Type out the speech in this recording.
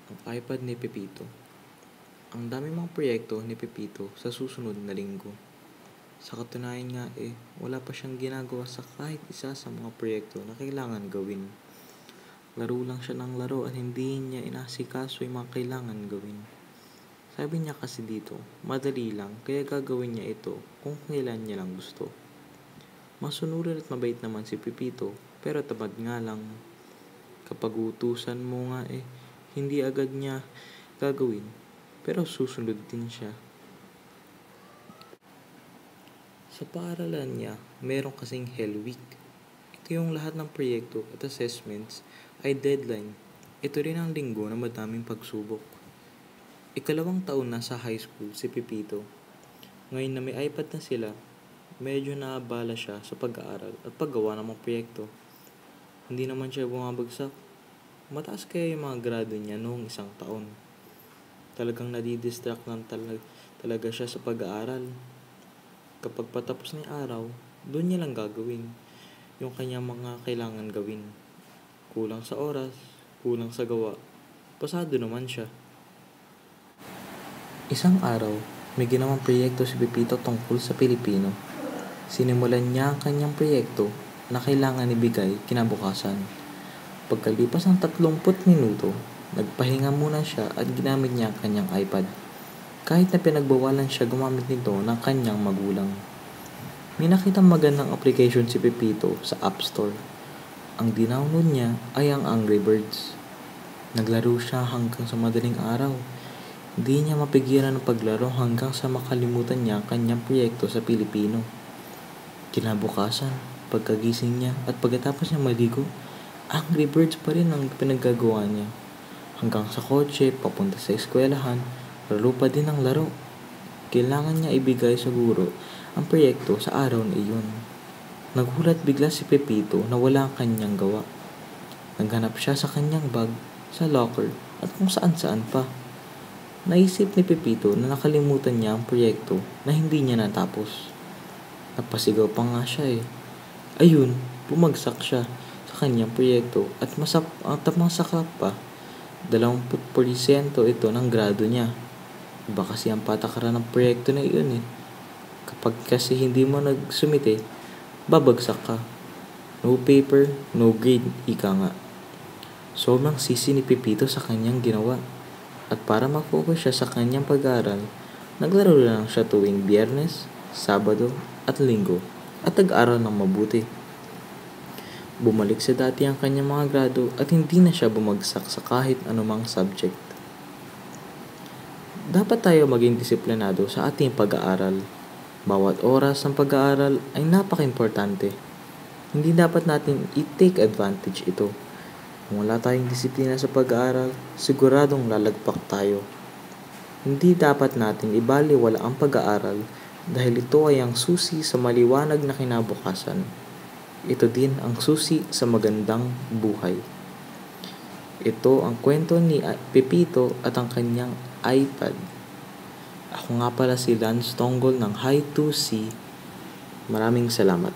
ang iPad ni Pepito. Ang dami mga proyekto ni Pepito sa susunod na linggo. Sa katunayan nga wala pa siyang ginagawa sa kahit isa sa mga proyekto na kailangan gawin. Laro lang siya ng laro at hindi niya inasikaso yung mga kailangan gawin. Sabi niya kasi dito, madali lang kaya gagawin niya ito kung kailan niya lang gusto. Masunurin at mabait naman si Pepito pero tamad nga lang. Kapag utusan mo nga hindi agad niya gagawin pero susunod din siya. Sa paaralan niya, meron kasing Hell Week. Ito yung lahat ng proyekto at assessments ay deadline. Ito rin ang linggo na madaming pagsubok. Ikalawang taon na sa high school si Pepito. Ngayon na may iPad na sila, medyo naabala siya sa pag-aaral at paggawa ng mga proyekto. Hindi naman siya bumabagsak. Mataas kaya yung mga grado niya noong isang taon. Talagang nadidistract lang talaga siya sa pag-aaral. Kapag patapos na yung araw, doon niya lang gagawin yung kanyang mga kailangan gawin. Kulang sa oras, kulang sa gawa. Pasado naman siya. Isang araw, may ginawang proyekto si Pepito tungkol sa Pilipino. Sinimulan niya ang kanyang proyekto na kailangan ibigay kinabukasan. Pagkalipas ng 30 minuto, nagpahinga muna siya at ginamit niya ang kanyang iPad. Kahit na pinagbawalan siya gumamit nito ng kanyang magulang. May nakitang magandang application si Pepito sa App Store. Ang dinownload niya ay ang Angry Birds. Naglaro siya hanggang sa madaling araw. Hindi niya mapigilan ang paglaro hanggang sa makalimutan niya ang kanyang proyekto sa Pilipino. Kinabukasan, pagkagising niya at pagkatapos niya maligo, Angry Birds pa rin ang pinaggagawa niya. Hanggang sa kotse, papunta sa eskwelahan, laro pa din ang laro. Kailangan niya ibigay sa guro ang proyekto sa araw na iyon. Nagulat bigla si Pepito na wala ang kanyang gawa. Naghanap siya sa kanyang bag, sa locker, at kung saan-saan pa. Naisip ni Pepito na nakalimutan niya ang proyekto na hindi niya natapos. Napasigaw pa nga siya Ayun, bumagsak siya sa kanyang proyekto at masakap pa. 20% ito ng grado niya. Iba kasi ang patakaran ng proyekto na iyon Kapag kasi hindi mo nagsumite, babagsak ka. No paper, no grade, ika nga. Sobrang sisi ni Pepito sa kanyang ginawa. At para mag-focus siya sa kanyang pag-aaral, naglaro lang siya tuwing Biyernes, Sabado at Linggo at nag-aral ng mabuti. Bumalik sa dati ang kanyang mga grado at hindi na siya bumagsak sa kahit anumang subject. Dapat tayo maging disiplinado sa ating pag-aaral. Bawat oras ng pag-aaral ay napaka-importante. Hindi dapat natin i-take advantage ito. Kung wala tayong disiplina sa pag-aaral, siguradong lalagpak tayo. Hindi dapat natin ibaliwala ang pag-aaral dahil ito ay ang susi sa maliwanag na kinabukasan. Ito din ang susi sa magandang buhay. Ito ang kwento ni Pepito at ang kanyang iPad. Ako nga pala si Lance Tonggol ng High 2C. Maraming salamat.